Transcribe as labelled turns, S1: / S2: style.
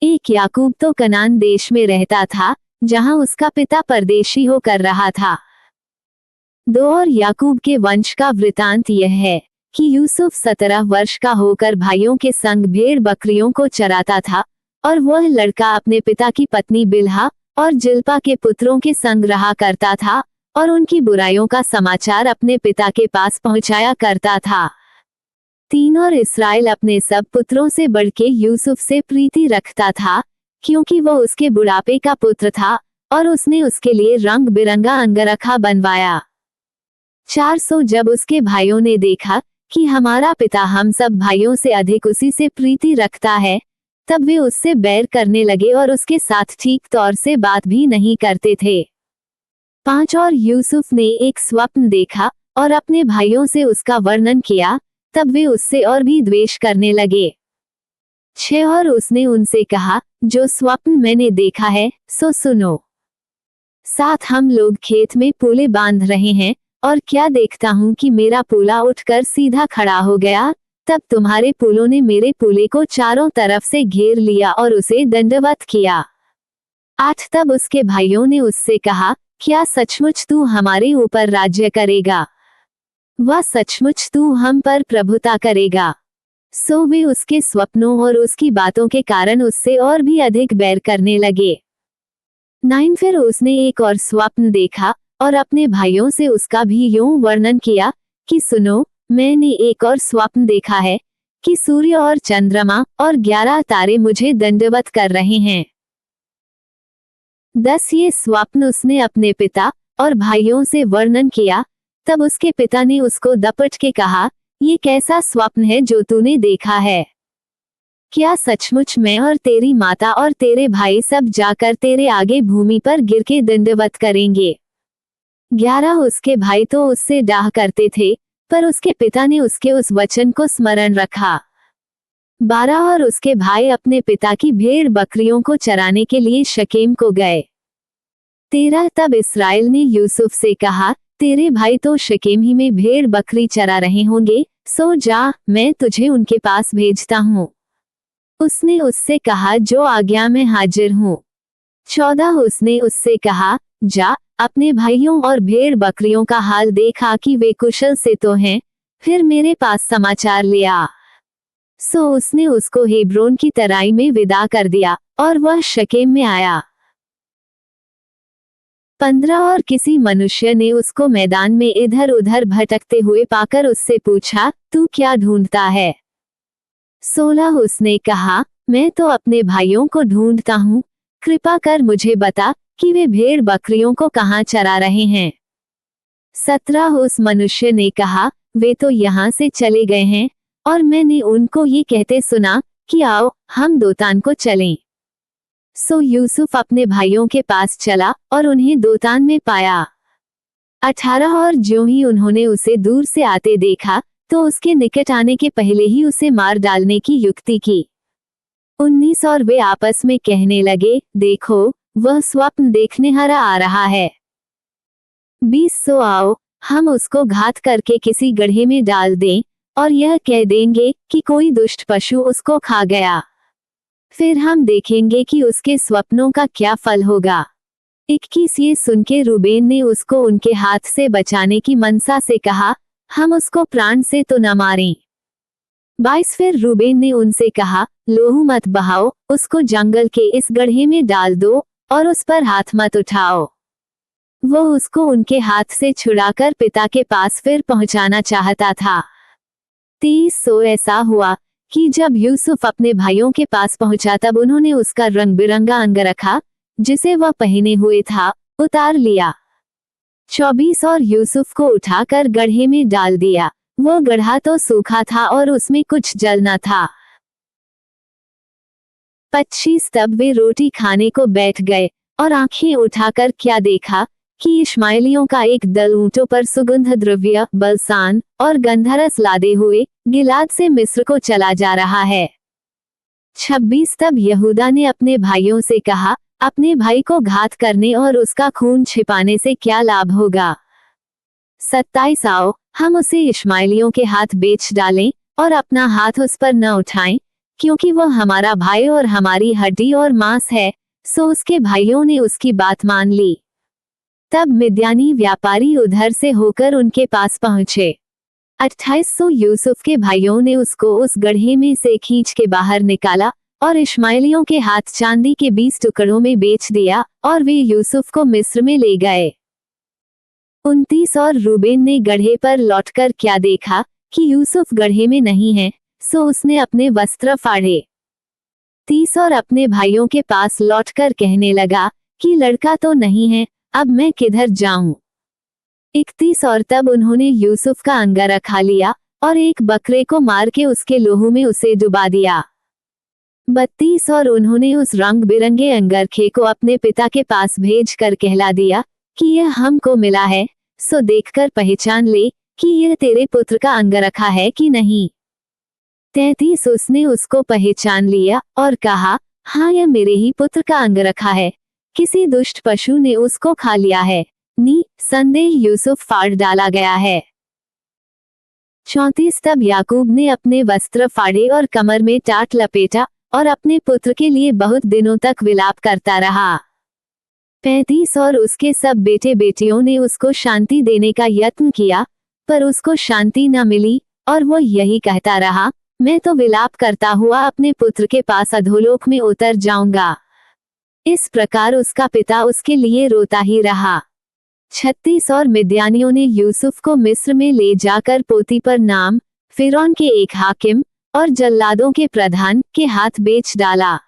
S1: एक याकूब तो कनान देश में रहता था, जहां उसका पिता परदेशी होकर रहा था। 2 और याकूब के वंश का वृतांत यह है कि यूसुफ 17 वर्ष का होकर भाइयों के संग भेड़ बकरियों को चराता था, और वह लड़का अपने पिता की पत्नी बिल्हा और जिल्पा के पुत्रों के संग रहा करता था, और उनकी बुराइयों का समाचार अपने पिता के पास पहुंचाया करता था। 3 और इस्राएल अपने सब पुत्रों से बढ़ के यूसुफ से प्रीति रखता था, क्योंकि वह उसके बुढ़ापे का पुत्र था, और उसने उसके लिए रंग बिरंगा अंगरखा बनवाया। 400 जब उसके भाइयों ने देखा कि हमारा पिता हम सब भाइयों से अधिक उसी से प्रीति रखता है, तब वे उससे बैर करने लगे और उसके साथ ठीक तौर से बात भी नहीं करते थे। 5 और यूसुफ ने एक स्वप्न देखा और अपने भाइयों से उसका वर्णन किया, तब वे उससे और भी द्वेष करने लगे। 6 और उसने उनसे कहा, जो स्वप्न मैंने देखा है सो सुनो। 7 हम लोग खेत में पूले बांध रहे हैं, और क्या देखता हूँ कि मेरा पूला उठकर सीधा खड़ा हो गया, तब तुम्हारे पूलों ने मेरे पूले को चारों तरफ से घेर लिया और उसे दंडवत किया। 8 तब उसके भाइयों ने उससे कहा, क्या सचमुच तू हमारे ऊपर राज्य करेगा? वह सचमुच तू हम पर प्रभुता करेगा। सो वे उसके स्वप्नों और उसकी बातों के कारण उससे और भी अधिक बैर करने लगे। 9 फिर उसने एक और स्वप्न देखा और अपने भाइयों से उसका भी यूं वर्णन किया कि सुनो, मैंने एक और स्वप्न देखा है कि सूर्य और चंद्रमा और 11 तारे मुझे दंडवत कर रहे हैं। 10 ये स्वप्न उसने अपने पिता और भाइयों से वर्णन किया, तब उसके पिता ने उसको दपट के कहा, ये कैसा स्वप्न है जो तूने देखा है? क्या सचमुच मैं और तेरी माता और तेरे भाई सब जाकर तेरे आगे भूमि पर गिर के दंडवत करेंगे? 11 उसके भाई तो उससे डाह करते थे, पर उसके पिता ने उसके उस वचन को स्मरण रखा। 12 और उसके भाई अपने पिता की भेड़ बकरियों को चराने के लिए शकेम को गए। 13 तब इस्राएल ने यूसुफ से कहा, तेरे भाई तो शकेम ही में भेड़ बकरी चरा रहे होंगे, सो जा, मैं तुझे उनके पास भेजता हूँ। उसने उससे कहा, जो आज्ञा में हाजिर हूँ। 14 उसने उससे कहा, जा, अपने भाइयों और भेड़ बकरियों का हाल देखा कि वे कुशल से तो हैं, फिर मेरे पास समाचार ले आ। सो उसने उसको हेब्रोन की तराई में विदा कर दिया, और वह शकेम में आया। 15 और किसी मनुष्य ने उसको मैदान में इधर उधर भटकते हुए पाकर उससे पूछा, तू क्या ढूंढता है? 16 उसने कहा, मैं तो अपने भाइयों को ढूंढता हूँ, कृपा कर मुझे बता कि वे भेड़ बकरियों को कहाँ चरा रहे हैं। 17 उस मनुष्य ने कहा, वे तो यहाँ से चले गए हैं, और मैंने उनको ये कहते सुना कि आओ, हम दोतान को चलें। सो यूसुफ अपने भाइयों के पास चला और उन्हें दोतान में पाया। 18 और ज्यों ही उन्होंने उसे दूर से आते देखा, तो उसके निकट आने के पहले ही उसे मार डालने की युक्ति की। 19 और वे आपस में कहने लगे, देखो, वह स्वप्न देखने हरा आ रहा है। 20 सो आओ, हम उसको घात करके किसी गड्ढे में डाल दें, और यह कह देंगे कि कोई दुष्ट पशु उसको खा गया। फिर हम देखेंगे कि उसके स्वप्नों का क्या फल होगा। 21 ये सुन के रूबेन ने उसको उनके हाथ से बचाने की मनसा से कहा, हम उसको प्राण से तो न मारें। 22 फिर रूबेन ने उनसे कहा, लोहू मत बहाओ, उसको जंगल के इस गड्ढे में डाल दो, और उस पर हाथ मत उठाओ। वो उसको उनके हाथ से छुड़ाकर पिता के पास फिर पहुंचाना चाहता था। 23 सो ऐसा हुआ कि जब यूसुफ अपने भाइयों के पास पहुंचा, तब उन्होंने उसका रंग बिरंगा अंगरखा, जिसे वह पहने हुए था, उतार लिया। 24 और यूसुफ को उठाकर गड्ढे में डाल दिया। वो गड्ढा तो सूखा था और उसमें कुछ जल न था। 25 तब वे रोटी खाने को बैठ गए, और आंखें उठाकर क्या देखा कि इश्माएलियों का एक दल ऊंटों पर सुगंध द्रव्य, बलसान और गंधरस लादे हुए गिलाद से मिस्र को चला जा रहा है। 26 तब यहूदा ने अपने भाइयों से कहा, अपने भाई को घात करने और उसका खून छिपाने से क्या लाभ होगा? 27 आओ, हम उसे इश्माएलियों के हाथ बेच डालें, और अपना हाथ उस पर न उठाएं, क्योंकि वह हमारा भाई और हमारी हड्डी और मांस है। सो उसके भाइयों ने उसकी बात मान ली। तब मिद्यानी व्यापारी उधर से होकर उनके पास पहुंचे। 2800 यूसुफ के भाइयों ने उसको उस गड्ढे में से खींच के बाहर निकाला और इश्माइलियों के हाथ चांदी के 20 टुकड़ों में बेच दिया और वे यूसुफ को मिस्र में ले गए। 29 और रूबेन ने गड्ढे पर लौटकर क्या देखा कि यूसुफ गड्ढे में नहीं है, सो उसने अपने वस्त्र फाड़े। 30 और अपने भाइयों के पास लौटकर कहने लगा कि लड़का तो नहीं है, अब मैं किधर जाऊं। 31 और तब उन्होंने यूसुफ का अंगरखा लिया और एक बकरे को मार के उसके लोहू में उसे डुबा दिया। 32 और उन्होंने उस रंग बिरंगे अंगरखे को अपने पिता के पास भेज कर कहला दिया कि यह हमको मिला है, सो देखकर पहचान ले कि यह तेरे पुत्र का अंगरखा है कि नहीं। 33 उसने उसको पहचान लिया और कहा, हाँ यह मेरे ही पुत्र का अंगरखा है, किसी दुष्ट पशु ने उसको खा लिया है। संदेह यूसुफ फाड़ डाला गया है। 34 तब याकूब ने अपने वस्त्र फाड़े और कमर में टाट लपेटा और अपने पुत्र के लिए बहुत दिनों तक विलाप करता रहा। 35 और उसके सब बेटे बेटियों ने उसको शांति देने का यत्न किया, पर उसको शांति न मिली और वो यही कहता रहा, मैं तो विलाप करता हुआ अपने पुत्र के पास अधोलोक में उतर जाऊंगा। इस प्रकार उसका पिता उसके लिए रोता ही रहा। 36 और मिद्यानियों ने यूसुफ को मिस्र में ले जाकर पोतीपर नाम फिरौन के एक हाकिम और जल्लादों के प्रधान के हाथ बेच डाला।